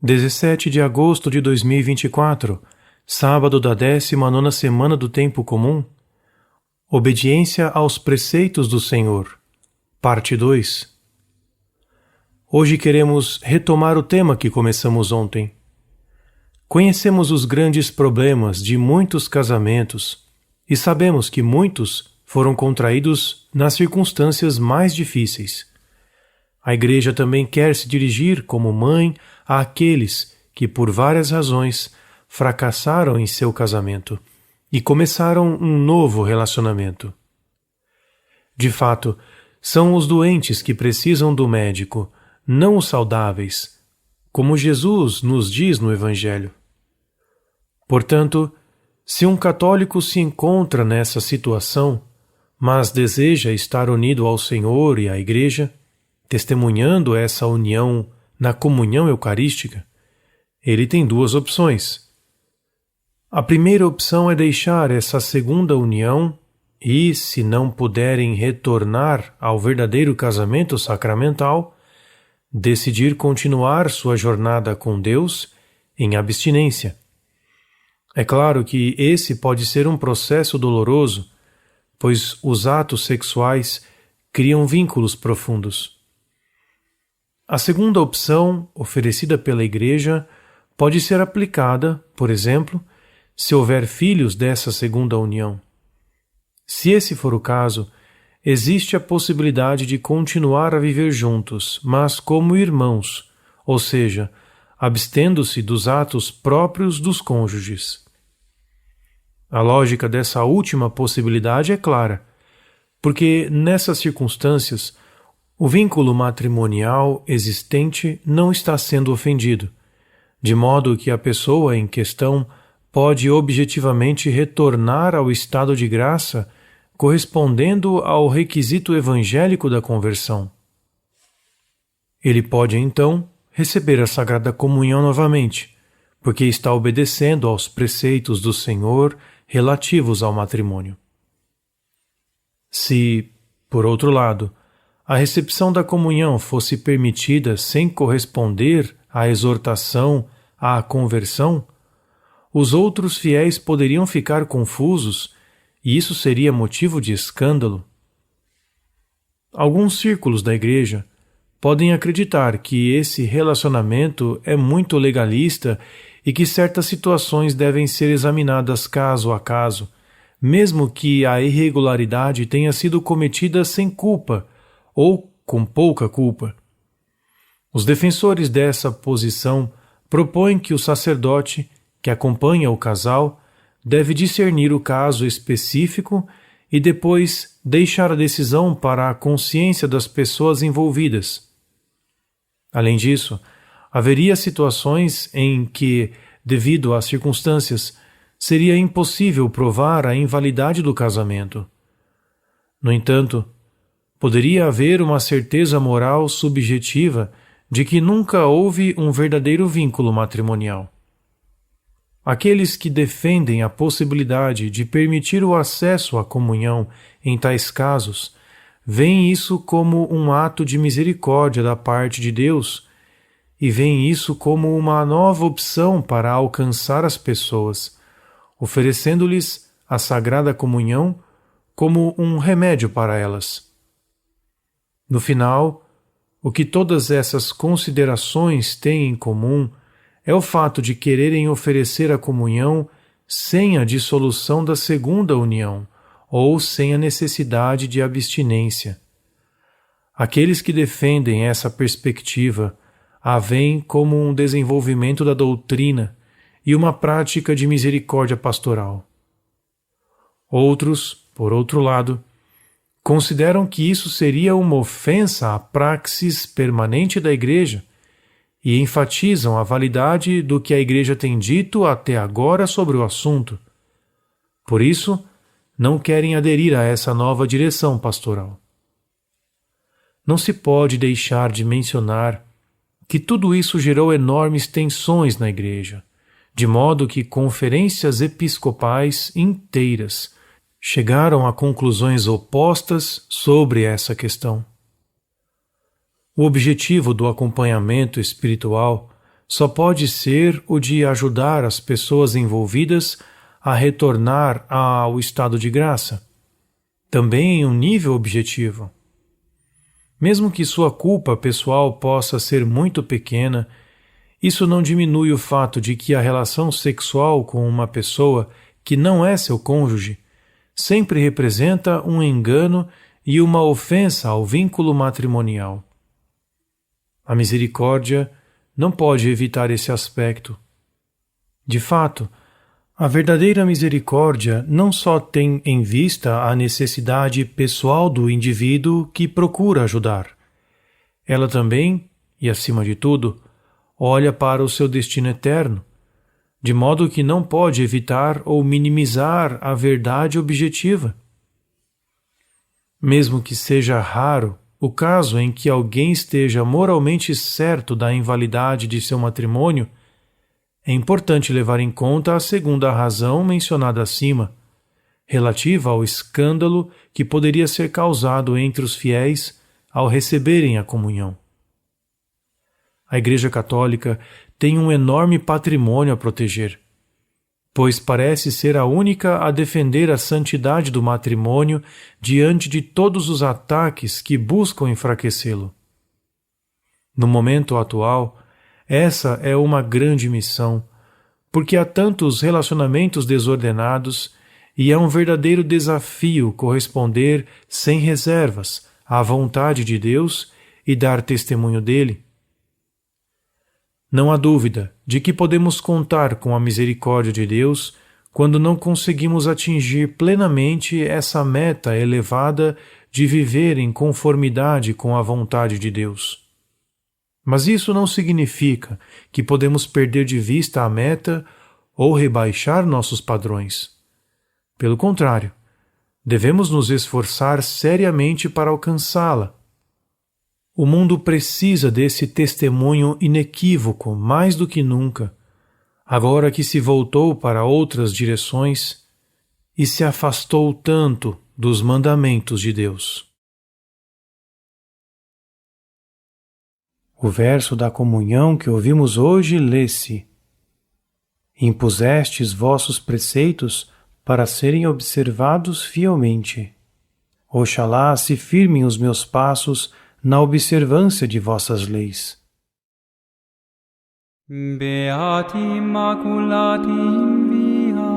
17 de agosto de 2024, sábado da 19ª semana do Tempo Comum. Obediência aos preceitos do Senhor. Parte 2. Hoje queremos retomar o tema que começamos ontem. Conhecemos os grandes problemas de muitos casamentos e sabemos que muitos foram contraídos nas circunstâncias mais difíceis. A Igreja também quer se dirigir como mãe àqueles que, por várias razões, fracassaram em seu casamento e começaram um novo relacionamento. De fato, são os doentes que precisam do médico, não os saudáveis, como Jesus nos diz no Evangelho. Portanto, se um católico se encontra nessa situação, mas deseja estar unido ao Senhor e à Igreja, testemunhando essa união na comunhão eucarística, ele tem duas opções. A primeira opção é deixar essa segunda união e, se não puderem retornar ao verdadeiro casamento sacramental, decidir continuar sua jornada com Deus em abstinência. É claro que esse pode ser um processo doloroso, pois os atos sexuais criam vínculos profundos. A segunda opção, oferecida pela Igreja, pode ser aplicada, por exemplo, se houver filhos dessa segunda união. Se esse for o caso, existe a possibilidade de continuar a viver juntos, mas como irmãos, ou seja, abstendo-se dos atos próprios dos cônjuges. A lógica dessa última possibilidade é clara, porque nessas circunstâncias o vínculo matrimonial existente não está sendo ofendido, de modo que a pessoa em questão pode objetivamente retornar ao estado de graça correspondendo ao requisito evangélico da conversão. Ele pode, então, receber a Sagrada Comunhão novamente, porque está obedecendo aos preceitos do Senhor relativos ao matrimônio. Se, por outro lado, a recepção da comunhão fosse permitida sem corresponder à exortação à conversão, os outros fiéis poderiam ficar confusos e isso seria motivo de escândalo. Alguns círculos da Igreja podem acreditar que esse relacionamento é muito legalista e que certas situações devem ser examinadas caso a caso, mesmo que a irregularidade tenha sido cometida sem culpa ou com pouca culpa. Os defensores dessa posição propõem que o sacerdote, que acompanha o casal, deve discernir o caso específico e depois deixar a decisão para a consciência das pessoas envolvidas. Além disso, haveria situações em que, devido às circunstâncias, seria impossível provar a invalidade do casamento. No entanto, poderia haver uma certeza moral subjetiva de que nunca houve um verdadeiro vínculo matrimonial. Aqueles que defendem a possibilidade de permitir o acesso à comunhão em tais casos veem isso como um ato de misericórdia da parte de Deus e veem isso como uma nova opção para alcançar as pessoas, oferecendo-lhes a Sagrada Comunhão como um remédio para elas. No final, o que todas essas considerações têm em comum é o fato de quererem oferecer a comunhão sem a dissolução da segunda união ou sem a necessidade de abstinência. Aqueles que defendem essa perspectiva a veem como um desenvolvimento da doutrina e uma prática de misericórdia pastoral. Outros, por outro lado, consideram que isso seria uma ofensa à praxis permanente da Igreja e enfatizam a validade do que a Igreja tem dito até agora sobre o assunto. Por isso, não querem aderir a essa nova direção pastoral. Não se pode deixar de mencionar que tudo isso gerou enormes tensões na Igreja, de modo que conferências episcopais inteiras chegaram a conclusões opostas sobre essa questão. O objetivo do acompanhamento espiritual só pode ser o de ajudar as pessoas envolvidas a retornar ao estado de graça, também em um nível objetivo. Mesmo que sua culpa pessoal possa ser muito pequena, isso não diminui o fato de que a relação sexual com uma pessoa que não é seu cônjuge sempre representa um engano e uma ofensa ao vínculo matrimonial. A misericórdia não pode evitar esse aspecto. De fato, a verdadeira misericórdia não só tem em vista a necessidade pessoal do indivíduo que procura ajudar. Ela também, e acima de tudo, olha para o seu destino eterno, de modo que não pode evitar ou minimizar a verdade objetiva. Mesmo que seja raro o caso em que alguém esteja moralmente certo da invalidade de seu matrimônio, é importante levar em conta a segunda razão mencionada acima, relativa ao escândalo que poderia ser causado entre os fiéis ao receberem a comunhão. A Igreja Católica tem um enorme patrimônio a proteger, pois parece ser a única a defender a santidade do matrimônio diante de todos os ataques que buscam enfraquecê-lo. No momento atual, essa é uma grande missão, porque há tantos relacionamentos desordenados e é um verdadeiro desafio corresponder sem reservas à vontade de Deus e dar testemunho dele. Não há dúvida de que podemos contar com a misericórdia de Deus quando não conseguimos atingir plenamente essa meta elevada de viver em conformidade com a vontade de Deus. Mas isso não significa que podemos perder de vista a meta ou rebaixar nossos padrões. Pelo contrário, devemos nos esforçar seriamente para alcançá-la. O mundo precisa desse testemunho inequívoco mais do que nunca, agora que se voltou para outras direções e se afastou tanto dos mandamentos de Deus. O verso da comunhão que ouvimos hoje lê-se: Impusestes vossos preceitos para serem observados fielmente. Oxalá se firmem os meus passos na observância de vossas leis. Beati Immaculati in via,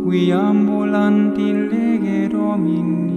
qui ambulanti lege Domini.